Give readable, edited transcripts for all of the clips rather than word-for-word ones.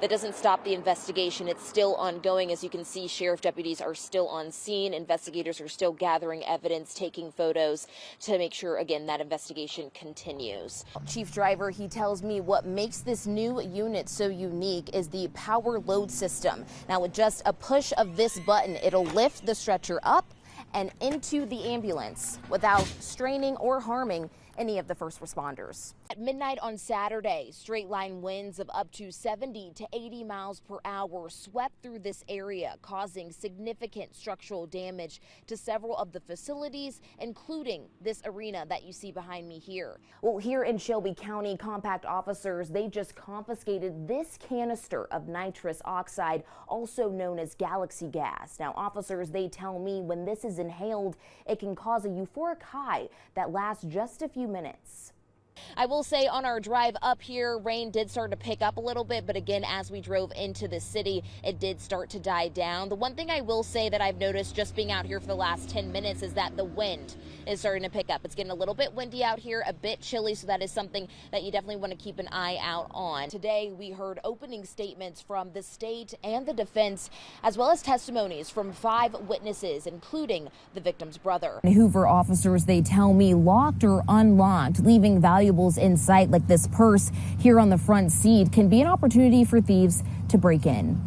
That doesn't stop the investigation. It's still ongoing. As you can see, sheriff deputies are still on scene. Investigators are still gathering evidence, taking photos to make sure, again, that investigation continues. Chief Driver, he tells me what makes this new unit so unique is the power load system. Now, with just a push of this button, it'll lift the stretcher up and into the ambulance without straining or harming any of the first responders. At midnight on Saturday, straight line winds of up to 70 to 80 miles per hour swept through this area, causing significant structural damage to several of the facilities, including this arena that you see behind me here. Well, here in Shelby County, compact officers, they just confiscated this canister of nitrous oxide, also known as galaxy gas. Now, officers, they tell me when this is inhaled, it can cause a euphoric high that lasts just a few minutes. I will say on our drive up here, rain did start to pick up a little bit, but again, as we drove into the city, it did start to die down. The one thing I will say that I've noticed just being out here for the last 10 minutes is that the wind is starting to pick up. It's getting a little bit windy out here, a bit chilly, so that is something that you definitely want to keep an eye out on. Today, we heard opening statements from the state and the defense, as well as testimonies from 5 witnesses, including the victim's brother. Hoover officers, they tell me, locked or unlocked, leaving valuables in sight like this purse here on the front seat can be an opportunity for thieves to break in.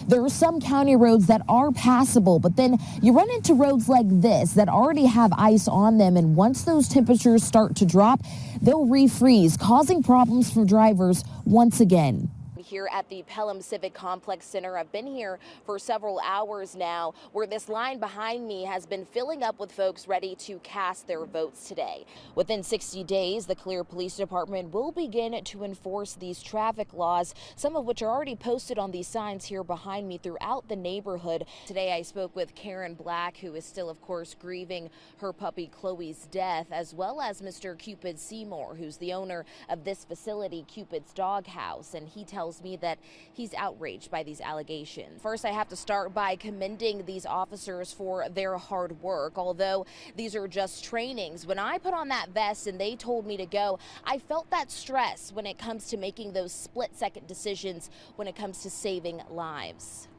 There are some county roads that are passable, but then you run into roads like this that already have ice on them, and once those temperatures start to drop, they'll refreeze, causing problems for drivers once again. Here at the Pelham Civic Complex Center. I've been here for several hours now, where this line behind me has been filling up with folks ready to cast their votes today. Within 60 days, the Clear Police Department will begin to enforce these traffic laws, some of which are already posted on these signs here behind me throughout the neighborhood. Today, I spoke with Karen Black, who is still, of course, grieving her puppy Chloe's death, as well as Mr. Cupid Seymour, who's the owner of this facility, Cupid's Doghouse, and he tells me that he's outraged by these allegations. First, I have to start by commending these officers for their hard work. Although these are just trainings, when I put on that vest and they told me to go, I felt that stress when it comes to making those split-second decisions when it comes to saving lives.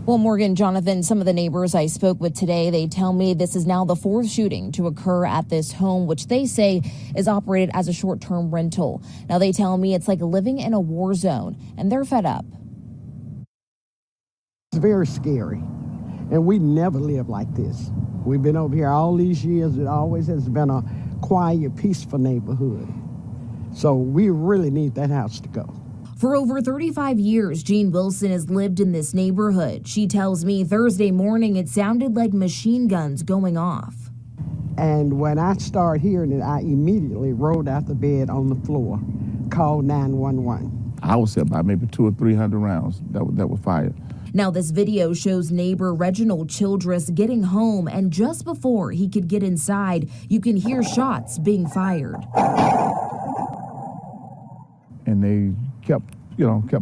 Well, Morgan, Jonathan, some of the neighbors I spoke with today, they tell me this is now the 4th shooting to occur at this home, which they say is operated as a short-term rental. Now, they tell me it's like living in a war zone, and they're fed up. It's very scary, and we never lived like this. We've been over here all these years. It always has been a quiet, peaceful neighborhood. So we really need that house to go. For over 35 years, Jean Wilson has lived in this neighborhood. She tells me Thursday morning it sounded like machine guns going off. And when I started hearing it, I immediately rolled out the bed on the floor, called 911. I would say about maybe 200 or 300 rounds that were fired. Now, this video shows neighbor Reginald Childress getting home, and just before he could get inside, you can hear shots being fired. And they kept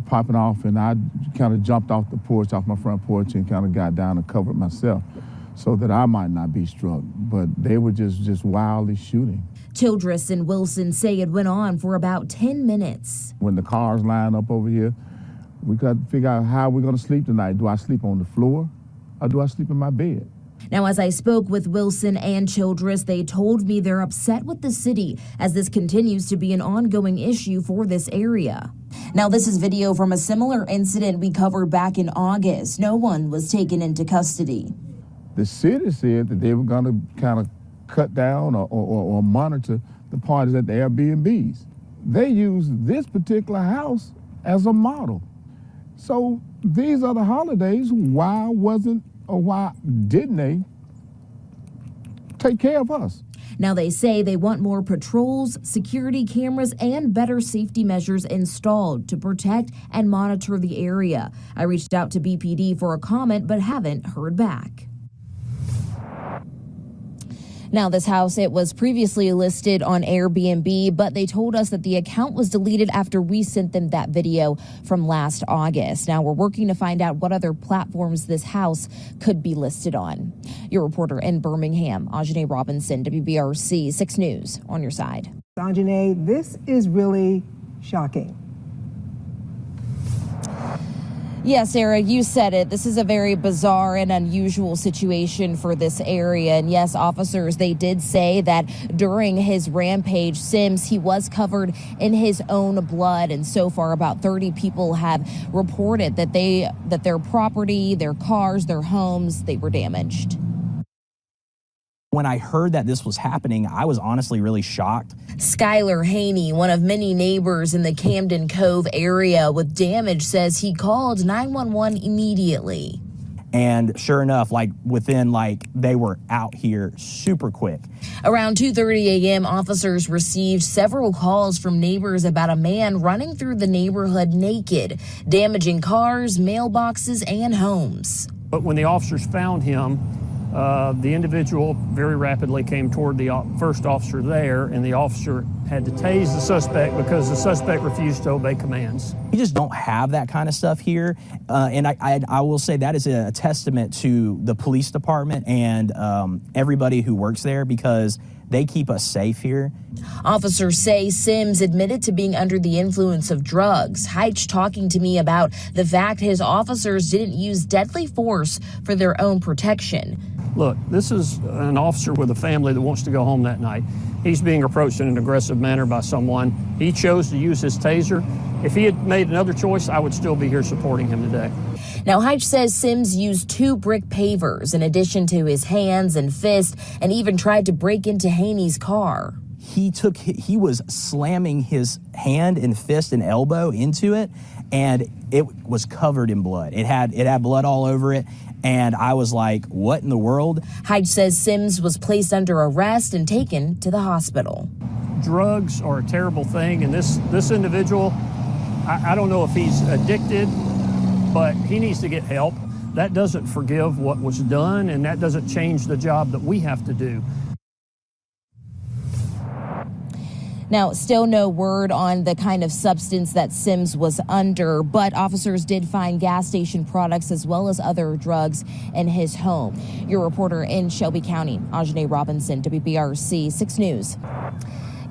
popping off, and I kind of jumped off the porch, off my front porch, and kind of got down and covered myself so that I might not be struck. But they were just wildly shooting. Childress and Wilson say it went on for about 10 minutes. When the cars line up over here, we got to figure out how we're going to sleep tonight. Do I sleep on the floor or do I sleep in my bed? Now, as I spoke with Wilson and Childress, they told me they're upset with the city as this continues to be an ongoing issue for this area. Now, this is video from a similar incident we covered back in August. No one was taken into custody. The city said that they were going to kind of cut down or monitor the parties at the Airbnbs. They used this particular house as a model. So these are the holidays. Why didn't they take care of us? Now, they say they want more patrols, security cameras, and better safety measures installed to protect and monitor the area. I reached out to BPD for a comment, but haven't heard back. Now, this house, it was previously listed on Airbnb, but they told us that the account was deleted after we sent them that video from last August. Now, we're working to find out what other platforms this house could be listed on. Your reporter in Birmingham, Aajene Robinson, WBRC 6 News, on your side. Aajene, this is really shocking. Yeah, Sarah, you said it. This is a very bizarre and unusual situation for this area. And yes, officers, they did say that during his rampage, Sims, he was covered in his own blood. And so far, about 30 people have reported that their property, their cars, their homes, they were damaged. When I heard that this was happening, I was honestly really shocked. Skylar Haney, one of many neighbors in the Camden Cove area with damage, says he called 911 immediately. And sure enough, they were out here super quick. Around 2:30 a.m., officers received several calls from neighbors about a man running through the neighborhood naked, damaging cars, mailboxes, and homes. But when the officers found him, the individual very rapidly came toward the first officer there, and the officer had to tase the suspect because the suspect refused to obey commands. We just don't have that kind of stuff here. And I will say that is a testament to the police department and everybody who works there, because they keep us safe here. Officers say Sims admitted to being under the influence of drugs. Heitch talking to me about the fact his officers didn't use deadly force for their own protection. Look, this is an officer with a family that wants to go home that night. He's being approached in an aggressive manner by someone. He chose to use his taser. If he had made another choice, I would still be here supporting him today. Now, Heitch says Sims used 2 brick pavers in addition to his hands and fist, and even tried to break into Haney's car. He was slamming his hand and fist and elbow into it, and it was covered in blood. It had blood all over it. And I was like, what in the world? Heitch says Sims was placed under arrest and taken to the hospital. Drugs are a terrible thing, and this individual, I don't know if he's addicted, but he needs to get help. That doesn't forgive what was done, and that doesn't change the job that we have to do. Now, still no word on the kind of substance that Sims was under, but officers did find gas station products as well as other drugs in his home. Your reporter in Shelby County, Aajene Robinson, WBRC 6 News.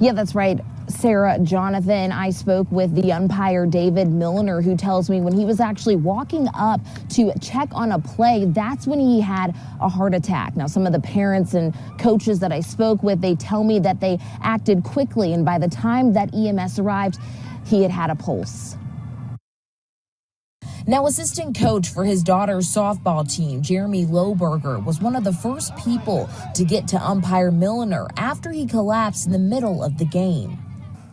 Yeah, that's right, Sarah. Jonathan, I spoke with the umpire David Milner, who tells me when he was actually walking up to check on a play, that's when he had a heart attack. Now, some of the parents and coaches that I spoke with, they tell me that they acted quickly, and by the time that EMS arrived, he had had a pulse. Now, assistant coach for his daughter's softball team, Jeremy Lohberger, was one of the first people to get to umpire Milner after he collapsed in the middle of the game.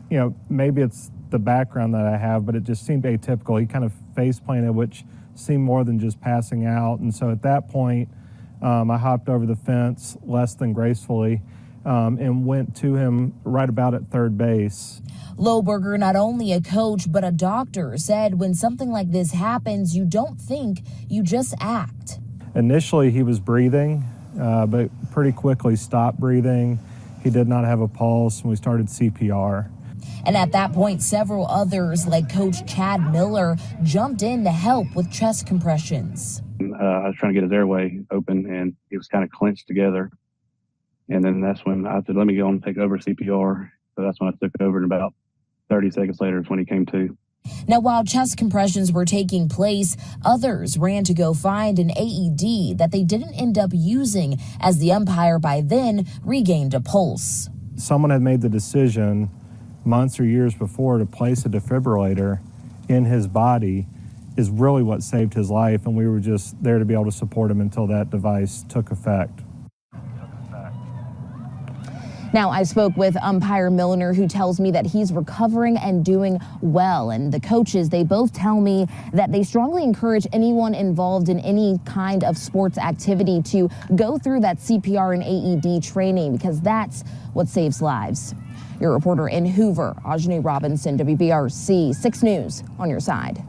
You know, maybe it's the background that I have, but it just seemed atypical. He kind of face planted, which seemed more than just passing out. And so at that point, I hopped over the fence less than gracefully and went to him right about at third base. Lohberger, not only a coach but a doctor, said when something like this happens, you don't think, you just act. Initially, he was breathing, but pretty quickly stopped breathing. He did not have a pulse, and we started CPR. And at that point, several others, like Coach Chad Miller, jumped in to help with chest compressions. I was trying to get his airway open, and he was kind of clenched together. And then that's when I said, let me go and take over CPR. So that's when I took over, and about 30 seconds later is when he came to. Now, while chest compressions were taking place, others ran to go find an AED that they didn't end up using, as the umpire by then regained a pulse. Someone had made the decision months or years before to place a defibrillator in his body is really what saved his life, and we were just there to be able to support him until that device took effect. Now, I spoke with umpire Milner, who tells me that he's recovering and doing well. And the coaches, they both tell me that they strongly encourage anyone involved in any kind of sports activity to go through that CPR and AED training, because that's what saves lives. Your reporter in Hoover, Aajene Robinson, WBRC 6 News, on your side.